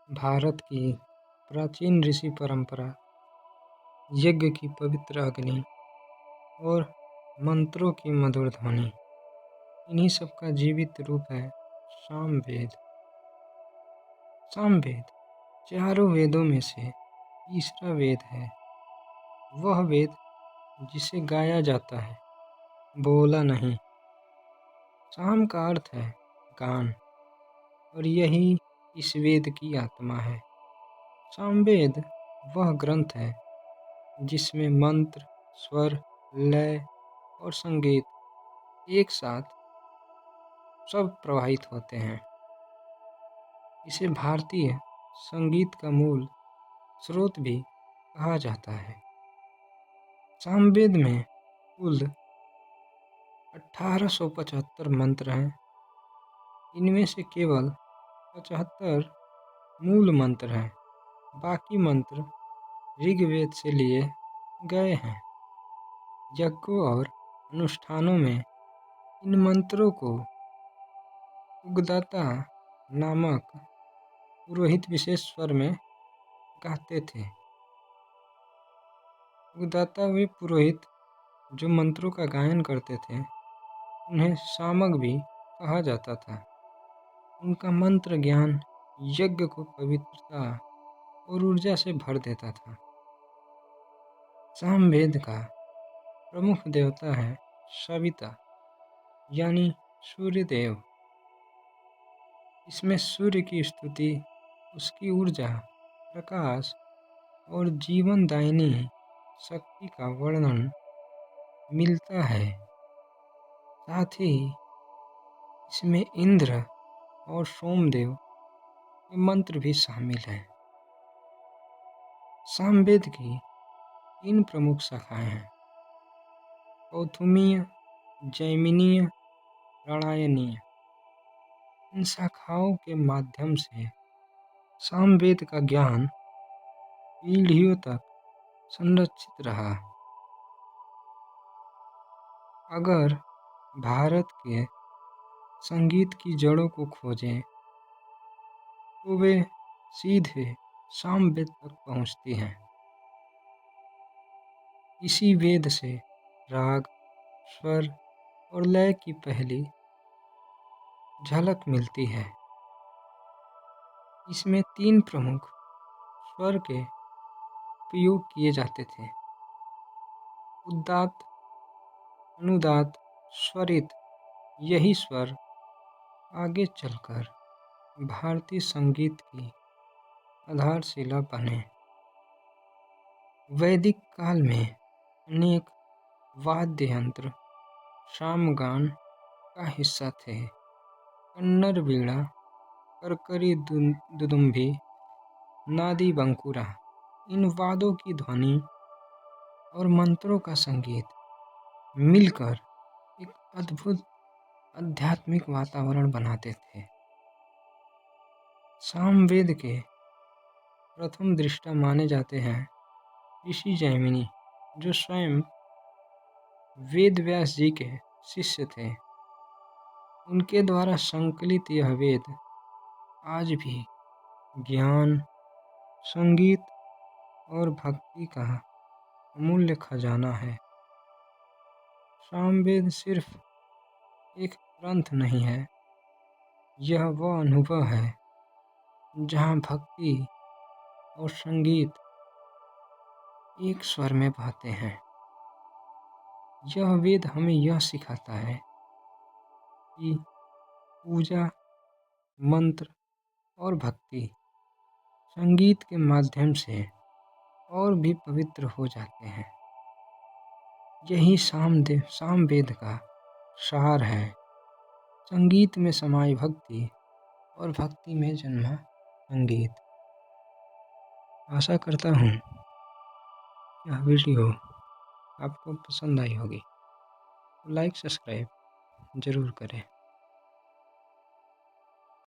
भारत की प्राचीन ऋषि परंपरा, यज्ञ की पवित्र अग्नि और मंत्रों की मधुर ध्वनि, इन्हीं सब का जीवित रूप है सामवेद। सामवेद चारों वेदों में से तीसरा वेद है। वह वेद जिसे गाया जाता है, बोला नहीं। साम का अर्थ है गान, और यही इस वेद की आत्मा है। सामवेद वह ग्रंथ है जिसमें मंत्र, स्वर, लय और संगीत एक साथ सब प्रवाहित होते हैं। इसे भारतीय संगीत का मूल स्रोत भी कहा जाता है। सामवेद में कुल 1875 मंत्र हैं। इनमें से केवल 75 मूल मंत्र हैं। बाकी मंत्र ऋग्वेद से लिए गए हैं। यज्ञों और अनुष्ठानों में इन मंत्रों को उद्गाता नामक पुरोहित विशेष स्वर में गाते थे। उद्गाता वे पुरोहित जो मंत्रों का गायन करते थे, उन्हें सामक भी कहा जाता था। उनका मंत्र ज्ञान यज्ञ को पवित्रता और ऊर्जा से भर देता था। सामवेद का प्रमुख देवता है सविता, यानी सूर्य देव। इसमें सूर्य की स्तुति, उसकी ऊर्जा, प्रकाश और जीवनदायिनी शक्ति का वर्णन मिलता है। साथ ही इसमें इंद्र और सोमदेव के मंत्र भी शामिल हैं। सामवेद की 3 प्रमुख शाखाएं हैं: कौथुमीय, जैमिनीय, रामायणीय। इन शाखाओं के माध्यम से सामवेद का ज्ञान पीढ़ियों तक संरक्षित रहा। अगर भारत के संगीत की जड़ों को खोजें तो वे सीधे सामवेद तक पहुंचती हैं। इसी वेद से राग, स्वर और लय की पहली झलक मिलती है। इसमें 3 प्रमुख स्वर के उपयोग किए जाते थे: उदात्त, अनुदात्त, स्वरित। यही स्वर आगे चलकर भारतीय संगीत की आधारशिला बने। वैदिक काल में अनेक वाद्य यंत्र सामगान का हिस्सा थे। कन्नड़ वीणा, करकरी दुदुम्भी, नादी बंकुरा। इन वाद्यों की ध्वनि और मंत्रों का संगीत मिलकर एक अद्भुत आध्यात्मिक वातावरण बनाते थे। सामवेद के प्रथम दृष्टा माने जाते हैं ऋषि जैमिनी, जो स्वयं वेद व्यास जी के शिष्य थे। उनके द्वारा संकलित यह वेद आज भी ज्ञान, संगीत और भक्ति का अमूल्य खजाना है। सामवेद सिर्फ एक ग्रंथ नहीं है, यह वह अनुभव है जहाँ भक्ति और संगीत एक स्वर में बहते हैं। यह वेद हमें यह सिखाता है कि पूजा, मंत्र और भक्ति संगीत के माध्यम से और भी पवित्र हो जाते हैं। यही सामवेद का सार है: संगीत में समाई भक्ति और भक्ति में जन्मा संगीत। आशा करता हूँ यह वीडियो आपको पसंद आई होगी। लाइक, सब्सक्राइब जरूर करें।